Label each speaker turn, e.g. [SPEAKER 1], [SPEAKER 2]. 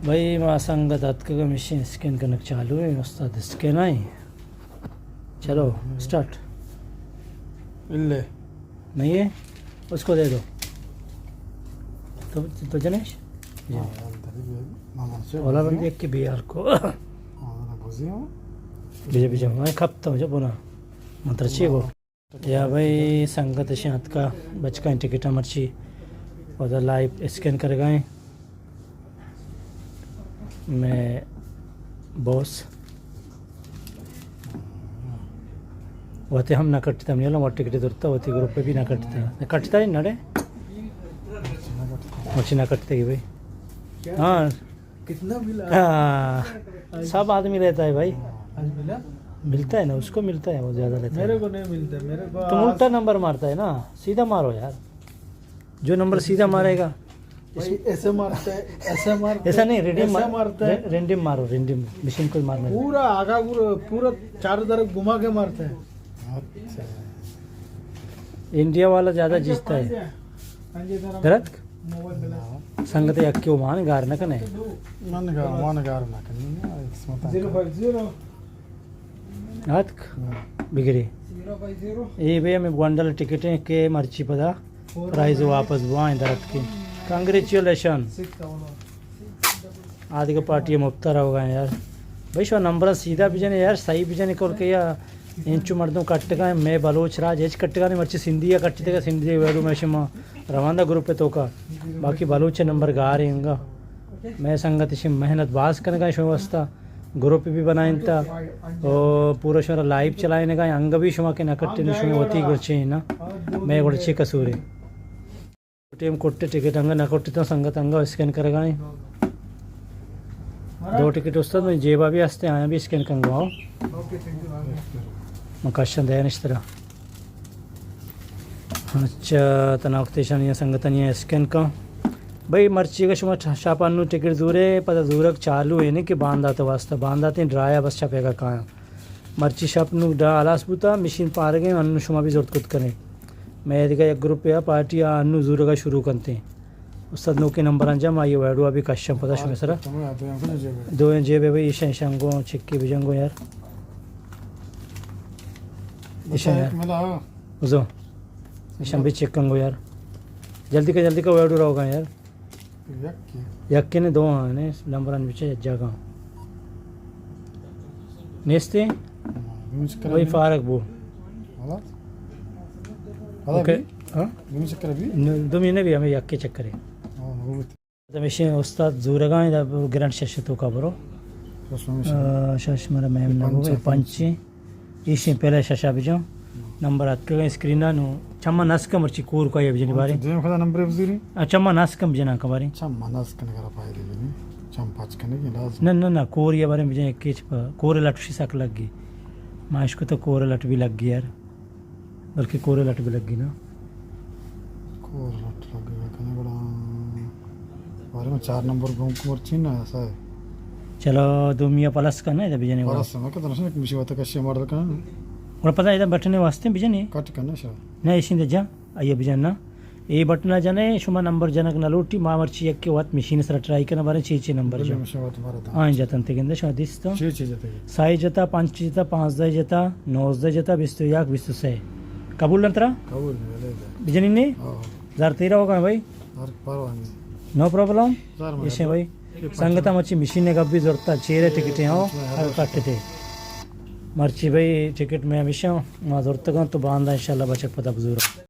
[SPEAKER 1] भाई मां संगत का मशीन स्कैन करना चालू है उस्ताद स्कैन आई चलो स्टार्ट
[SPEAKER 2] इल्ले
[SPEAKER 1] नहीं है उसको दे दो तो जनेश ओला बंदी एक के बिहार को बीजे बीजे मैं खपता हूँ जब ना मंत्र चाहिए वो या भाई संगत शांत का बचका टिकट मर्ची और लाइव स्कैन कर गए मैं बॉस वते हम ना कटते हम नहीं टिकट दొరుకుతా वती ग्रुप पे भी ना कटता है नड़े मच्छी ना कटते कि भाई हाँ
[SPEAKER 2] कितना मिला?
[SPEAKER 1] हाँ सब आदमी रहता है भाई
[SPEAKER 2] आज मिला?
[SPEAKER 1] मिलता है ना उसको मिलता है वो ज़्यादा लेता
[SPEAKER 2] मेरे
[SPEAKER 1] है
[SPEAKER 2] को नहीं मिलता मेरे को
[SPEAKER 1] तुम उल्टा नंबर मारता है ना सीधा मारो यार जो नंबर सीधा मारेगा
[SPEAKER 2] भाई ऐसे मारता है ऐसे मारता
[SPEAKER 1] ऐसा नहीं
[SPEAKER 2] ऐसे मारता है
[SPEAKER 1] रेंडम मारो रेंडम मशीन को मारना है।
[SPEAKER 2] पूरा आगा पूरा चारों तरफ घुमा के मारता है।
[SPEAKER 1] इंडिया वाला ज़्यादा जीतता है गलत संगत क्यों मान गार न कने हाथ बिगड़ी ये भैया मैं बंडल टिकटें के मर्ची पता प्राइज वापस बुआएं दरख्त की कांग्रेचुलेशन आदि का पार्टी मुफ्ता होगा यार भाई शो नंबर सीधा भी जने यार सही भी जने कोल के या इंचु मर्दों कट्टगा मैं बलोच राज एज कट्टगा ने मर्ची सिंधी या कट्टते सिंधी वेडू में शमा रवांदा ग्रुप पे तो का बाकी बलोच नंबर गा रहे होंगे मैं संगत से मेहनत बास करने का व्यवस्था ग्रुप भी बनाए था और पूरा शोरा लाइव चलाने का अंग भी शुमा के नकट्टे शुमे होती गुच्छे ना मैं गुड़चे कसूरे टीम कोट्टे टिकट अंग नकोट्टे तो संगत अंग स्कैन करेगा दो टिकट वस्ता मैं जेबा भी हंसते आया भी स्कैन कंगवाओ मकाशन दया निश्तरा अच्छा तनावक्तेशन या संगतन या स्कैन का भाई मर्ची का शुमा शापानु टिकट दूरे पता दूरक चालू है नहीं कि बांधा तो वास्ता बांधाते ड्राया बस छपेगा कहाँ मर्ची शपनु ड्रा आलास बुता मशीन पार गए अन्नु शुमा भी जरूरत कुछ करें मैं यदि एक ग्रुप या पार्टी या अन्नु जूर का शुरू करते हैं उस्ताद नो के नंबर अंजाम आइए वैडू अभी कश्यम पता शुमे सर दो जेब है भाई ईशा ईशांगो चिक्की बिजंगो यार ईशा यार उजो ईशा भी चेक कंगो यार जल्दी का वैडू रहोगा यार यक्के ने दो ने नंबर अन बिचे जगह नेस्ते वही फारक बो ओके हाँ 2 महीने भी हमें यक्के चक्कर है तमेशे उस्ताद जूरगा ग्रैंड शशतो का बरो शश मरा मैम ना हो पंची इसी पहले शशा बिजो नंबर अक्के स्क्रीन नो चम्मा नस्क मर्ची कूर को ये बिजनी बारे
[SPEAKER 2] जेम खदा नंबर बुजुरी
[SPEAKER 1] चम्मा नस्क बिजना का बारे
[SPEAKER 2] चम्मा नस्क ने करा पाए बिजनी चम पाँच करने की लाज
[SPEAKER 1] ना कोर ये बारे में बिजने केच कोर लट शीशा लग गई माश को तो कोर लट भी लग गई यार बल्कि कोर लट भी लग गई ना
[SPEAKER 2] कोर लट लग गया कने बड़ा बारे में 4 नंबर घूम मर्ची ना ऐसा है
[SPEAKER 1] चलो 2 मिया प्लस का ना इधर बिजने
[SPEAKER 2] और समय का तरह से मिशी बात का शेयर मॉडल का
[SPEAKER 1] और पता है इधर बटने वास्ते बिजने
[SPEAKER 2] कट करना शायद
[SPEAKER 1] नहीं इसी जा आइए बिजन ना ये बटना जाने शुमा नंबर जनक नलोटी मामर्ची एक के वात मशीन सर ट्राई करना बारे 6 नंबर जो हाँ जातन ते गेंदे शादिस तो
[SPEAKER 2] 6 जते
[SPEAKER 1] साई जता 5 जता 5 दय जता 9 दय जता 20 याक 20 से कबूल नंतरा
[SPEAKER 2] कबूल
[SPEAKER 1] बिजनी ने
[SPEAKER 2] हां
[SPEAKER 1] 1013 होगा भाई नो प्रॉब्लम ऐसे भाई संगता मच्छी मशीन ने कभी जरूरत चेहरे टिकट हो कट थे मर्ची भाई टिकट में हमेशा जरूरत तो बांधा इंशाल्लाह बचक पता बुजुर्ग